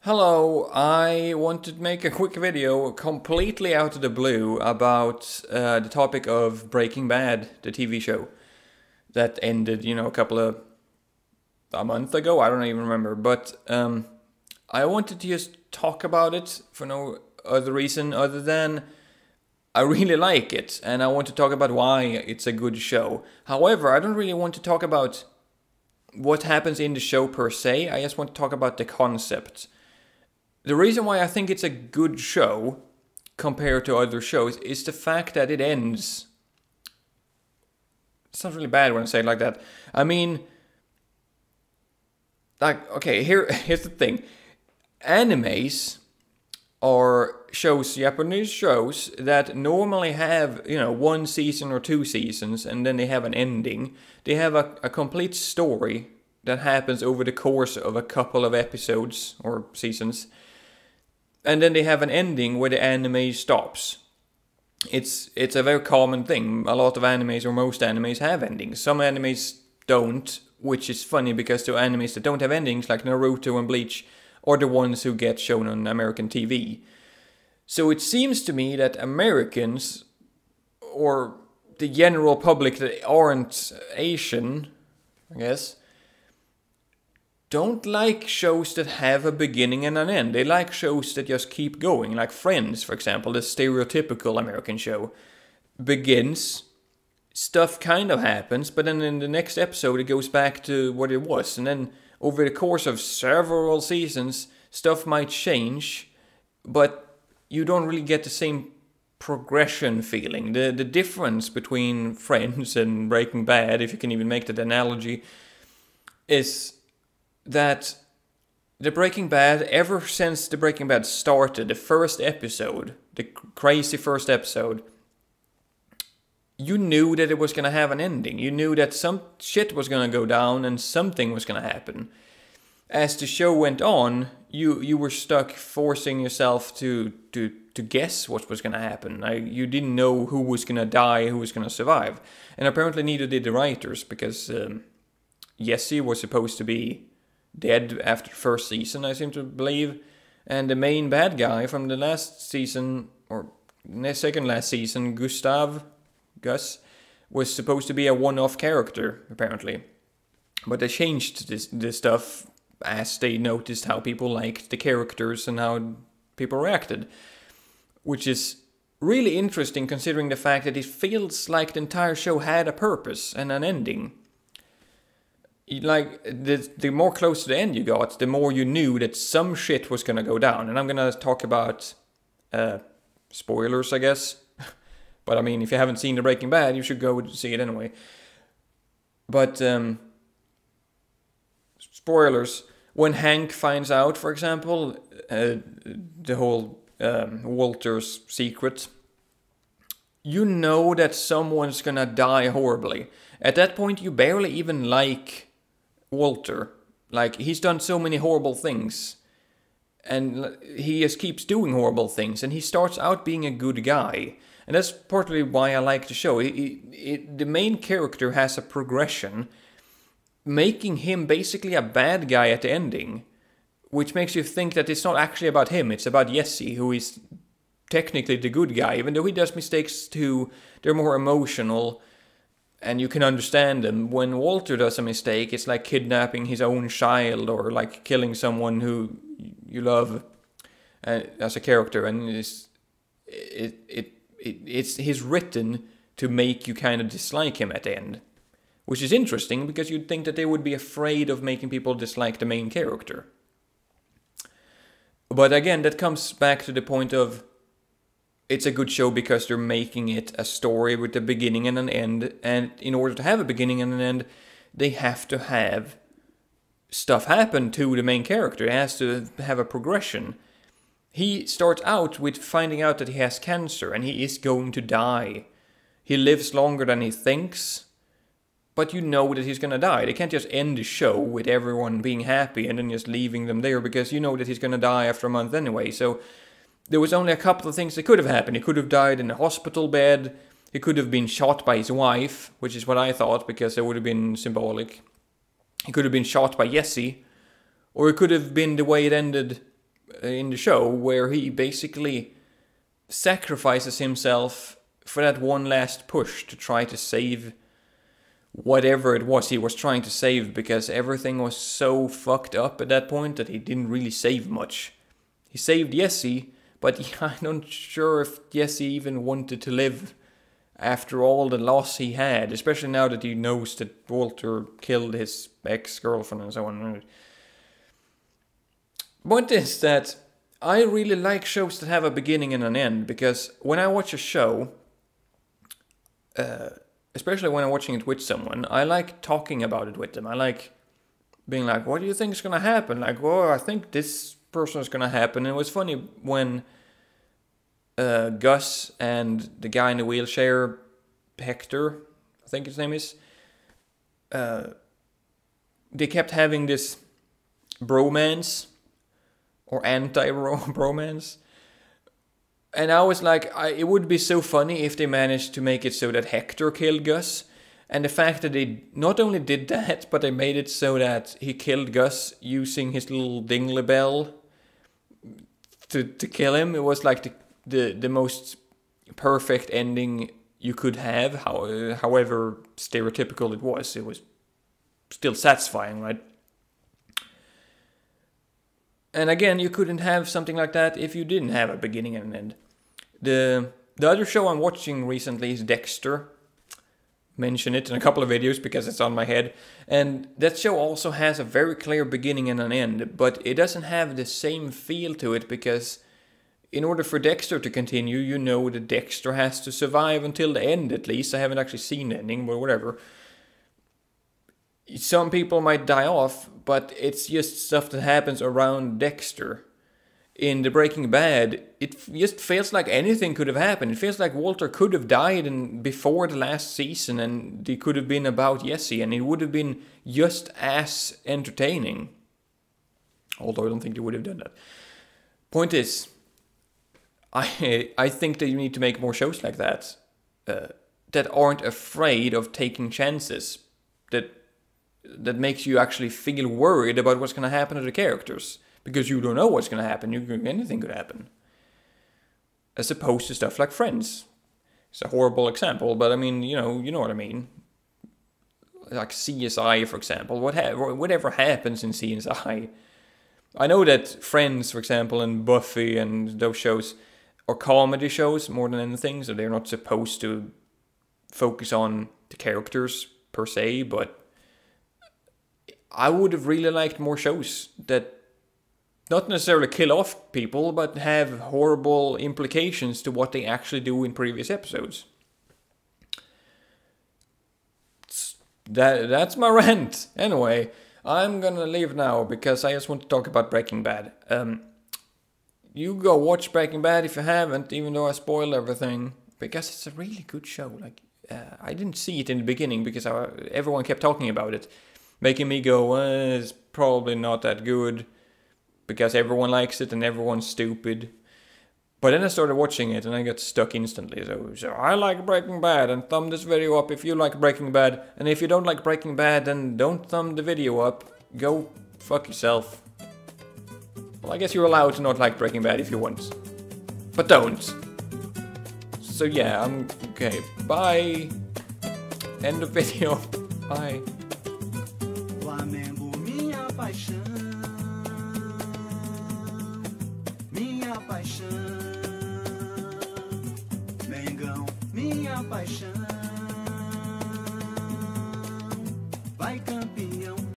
Hello, I want to make a quick video completely out of the blue about the topic of Breaking Bad, the TV show that ended, a month ago. I don't even remember, but I wanted to just talk about it for no other reason other than I really like it, and I want to talk about why it's a good show. However, I don't really want to talk about what happens in the show per se. I just want to talk about the concept. The reason why I think it's a good show compared to other shows is the fact that it ends. It's not really bad when I say it like that. I mean, okay, here's the thing. Animes are shows, Japanese shows, that normally have, one season or two seasons, and then they have an ending. They have a complete story that happens over the course of a couple of episodes or seasons. And then they have an ending where the anime stops. It's a very common thing. A lot of animes, or most animes, have endings. Some animes don't, which is funny because the animes that don't have endings, like Naruto and Bleach, are the ones who get shown on American TV. So it seems to me that Americans, or the general public that aren't Asian, I guess, don't like shows that have a beginning and an end. They like shows that just keep going, like Friends, for example, the stereotypical American show. Begins, stuff kind of happens, but then in the next episode it goes back to what it was. And then over the course of several seasons, stuff might change, but you don't really get the same progression feeling. The difference between Friends and Breaking Bad, if you can even make that analogy, is that the Breaking Bad, ever since the Breaking Bad started, the first episode, the crazy first episode, you knew that it was going to have an ending. You knew that some shit was going to go down and something was going to happen. As the show went on, you were stuck forcing yourself to guess what was going to happen. You didn't know who was going to die, who was going to survive. And apparently neither did the writers, because Jesse was supposed to be dead after the first season, I seem to believe, and the main bad guy from the last season, or second last season, Gus, was supposed to be a one-off character, apparently. But they changed this stuff as they noticed how people liked the characters and how people reacted, which is really interesting considering the fact that it feels like the entire show had a purpose and an ending. Like, the more close to the end you got, the more you knew that some shit was gonna go down. And I'm gonna talk about spoilers, I guess. But I mean, if you haven't seen the Breaking Bad, you should go see it anyway. But spoilers. When Hank finds out, for example, the whole Walter's secret, you know that someone's gonna die horribly. At that point, you barely even like Walter. Like, he's done so many horrible things, and he just keeps doing horrible things, and he starts out being a good guy. And that's partly why I like the show. The main character has a progression, making him basically a bad guy at the ending, which makes you think that it's not actually about him, it's about Jesse, who is technically the good guy. Even though he does mistakes too, they're more emotional, and you can understand them. When Walter does a mistake, it's like kidnapping his own child, or like killing someone who you love as a character, and he's written to make you kind of dislike him at the end, which is interesting because you'd think that they would be afraid of making people dislike the main character. But again, that comes back to the point of, it's a good show because they're making it a story with a beginning and an end. And in order to have a beginning and an end, they have to have stuff happen to the main character. It has to have a progression. He starts out with finding out that he has cancer and he is going to die. He lives longer than he thinks, but you know that he's going to die. They can't just end the show with everyone being happy and then just leaving them there, because you know that he's going to die after a month anyway. So there was only a couple of things that could have happened. He could have died in a hospital bed. He could have been shot by his wife, which is what I thought, because it would have been symbolic. He could have been shot by Jesse. Or it could have been the way it ended in the show where he basically sacrifices himself for that one last push to try to save whatever it was he was trying to save, because everything was so fucked up at that point that he didn't really save much. He saved Jesse, but I'm not sure if Jesse even wanted to live after all the loss he had, especially now that he knows that Walter killed his ex-girlfriend and so on. Point is that I really like shows that have a beginning and an end, because when I watch a show, especially when I'm watching it with someone, I like talking about it with them. I like being like, what do you think is going to happen? Like, well, I think this person is going to happen. And it was funny when Gus and the guy in the wheelchair, Hector, I think his name is, they kept having this bromance, or anti-bromance. And I was like, it would be so funny if they managed to make it so that Hector killed Gus. And the fact that they not only did that, but they made it so that he killed Gus using his little dingley bell to kill him. It was like the most perfect ending you could have, however stereotypical it was. It was still satisfying, right? And again, you couldn't have something like that if you didn't have a beginning and an end. The other show I'm watching recently is Dexter. Mention it in a couple of videos because it's on my head. And that show also has a very clear beginning and an end, but it doesn't have the same feel to it, because in order for Dexter to continue, you know that Dexter has to survive until the end at least. I haven't actually seen the ending, but whatever. Some people might die off, but it's just stuff that happens around Dexter. In the Breaking Bad, it just feels like anything could have happened. It feels like Walter could have died before the last season, and it could have been about Jesse, and it would have been just as entertaining. Although I don't think they would have done that. Point is, I think that you need to make more shows like that. That aren't afraid of taking chances. That makes you actually feel worried about what's going to happen to the characters. Because you don't know what's going to happen. Anything could happen. As opposed to stuff like Friends. It's a horrible example, but I mean, you know what I mean. Like CSI, for example. Whatever happens in CSI. I know that Friends, for example, and Buffy and those shows are comedy shows more than anything. So they're not supposed to focus on the characters per se, but I would have really liked more shows that not necessarily kill off people, but have horrible implications to what they actually do in previous episodes. That's my rant. Anyway, I'm gonna leave now because I just want to talk about Breaking Bad. You go watch Breaking Bad if you haven't, even though I spoiled everything, because it's a really good show. Like, I didn't see it in the beginning because everyone kept talking about it, making me go, it's probably not that good, because everyone likes it and everyone's stupid. But then I started watching it and I got stuck instantly. So I like Breaking Bad, and thumb this video up if you like Breaking Bad. And if you don't like Breaking Bad, then don't thumb the video up. Go fuck yourself. Well, I guess you're allowed to not like Breaking Bad if you want. But don't. So yeah, okay. Bye. End of video. Bye. Flamengo, minha paixão, minha paixão. Mengão, minha paixão.